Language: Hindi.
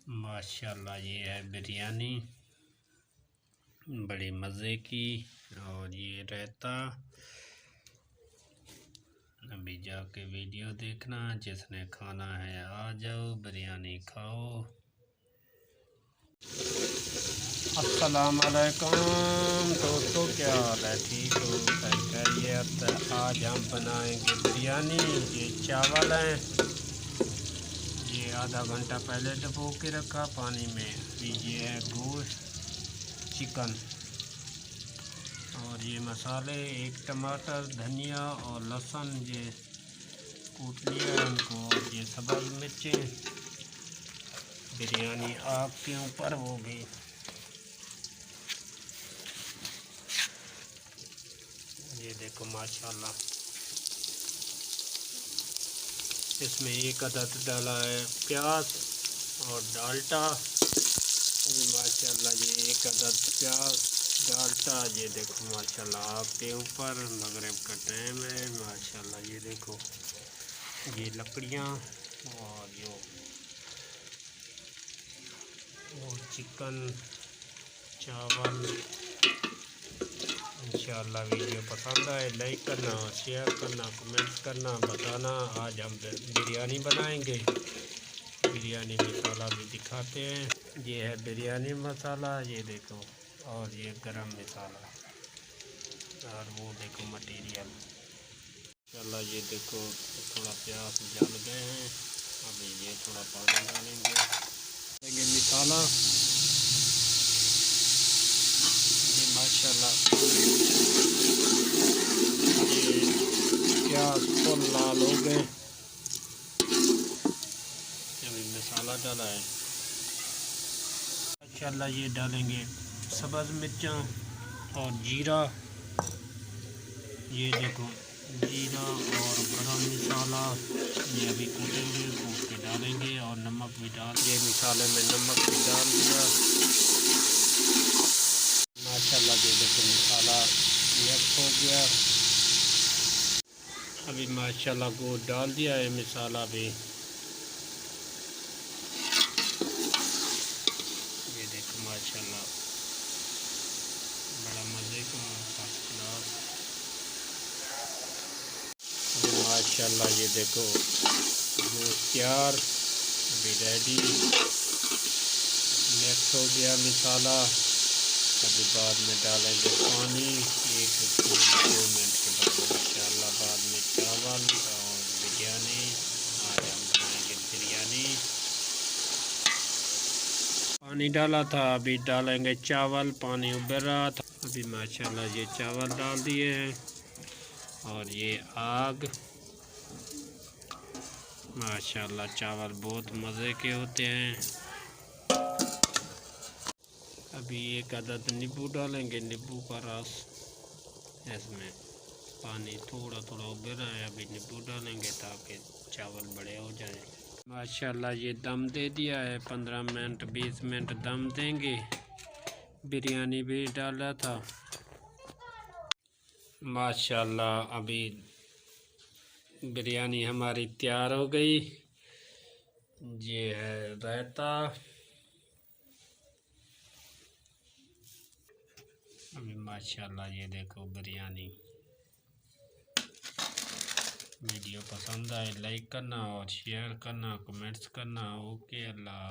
माशाल्लाह ये है बिरयानी बड़ी मज़े की। और ये रायता, अभी जाके वीडियो देखना, जिसने खाना है आ जाओ बिरयानी खाओ। अस्सलाम वालेकुम दोस्तों, क्या हाल है? ठीक हो? खैरियत? आज हम बनाएंगे बिरयानी। ये चावल हैं, ये आधा घंटा पहले डुबो के रखा पानी में। ये है गोश्त चिकन, और ये मसाले, एक टमाटर, धनिया और लहसुन ये कूट लिया इनको। और ये सब्ज़ मिर्चें, बिरयानी आग के ऊपर होगी। ये देखो माशाल्लाह, इसमें एक अदद डाला है प्याज और डालटा। माशाल्लाह ये एक अदद प्याज डालटा, ये देखो माशाल्लाह आपके ऊपर। मगरिब का टाइम है माशाल्लाह। ये देखो ये लकड़ियाँ और वो चिकन चावल। इंशाल्लाह वीडियो पसंद आए लाइक करना, शेयर करना, कमेंट करना, बताना। आज हम बिरयानी बनाएंगे। बिरयानी मसाला भी दिखाते हैं। ये है बिरयानी मसाला, ये देखो। और ये गरम मसाला, और वो देखो मटेरियल। इंशाल्लाह ये देखो थोड़ा प्याज जल गए हैं। अभी ये थोड़ा पानी डालेंगे। ये मसाला, ये माशाल्लाह ये प्याज फुल लाल हो गए। अभी मसाला डाला है। माशाल्लाह ये डालेंगे सब्ज़ मिर्चा और जीरा। ये देखो जीरा और गरम मसाला, ये अभी कूटेंगे, कूट के डालेंगे। और नमक भी डाल, ये मसाले में नमक भी डाल दिया। माशाल्लाह ये देखो मसाला मिक्स हो गया। अभी माशाल्लाह गोश्त डाल दिया है मसाला भी। ये देखो माशाल्लाह बड़ा मज़े का फर्स्ट क्लास। माशाल्लाह ये देखो गोश्त तैयार, अभी रेडी, मिक्स हो गया मसाला। अभी बाद में डालेंगे पानी, 1-2 मिनट के बाद इंशाल्लाह। बाद में चावल और बिरयानी। आज हम बनाएंगे बिरयानी। पानी डाला था, अभी डालेंगे चावल। पानी उबल रहा था, अभी माशाल्लाह ये चावल डाल दिए हैं। और ये आग, माशाल्लाह चावल बहुत मज़े के होते हैं। अभी एक अदद नींबू डालेंगे, नींबू का रस। इसमें पानी थोड़ा थोड़ा उबल रहा है, अभी नींबू डालेंगे ताकि चावल बड़े हो जाएं। माशाल्लाह ये दम दे दिया है, 15 मिनट 20 मिनट दम देंगे। बिरयानी भी डाला था। माशाल्लाह अभी बिरयानी हमारी तैयार हो गई। ये है रायता। अभी माशाल्लाह ये देखो बिरयानी। वीडियो पसंद आए लाइक करना और शेयर करना, कमेंट्स करना। ओके, अल्लाह।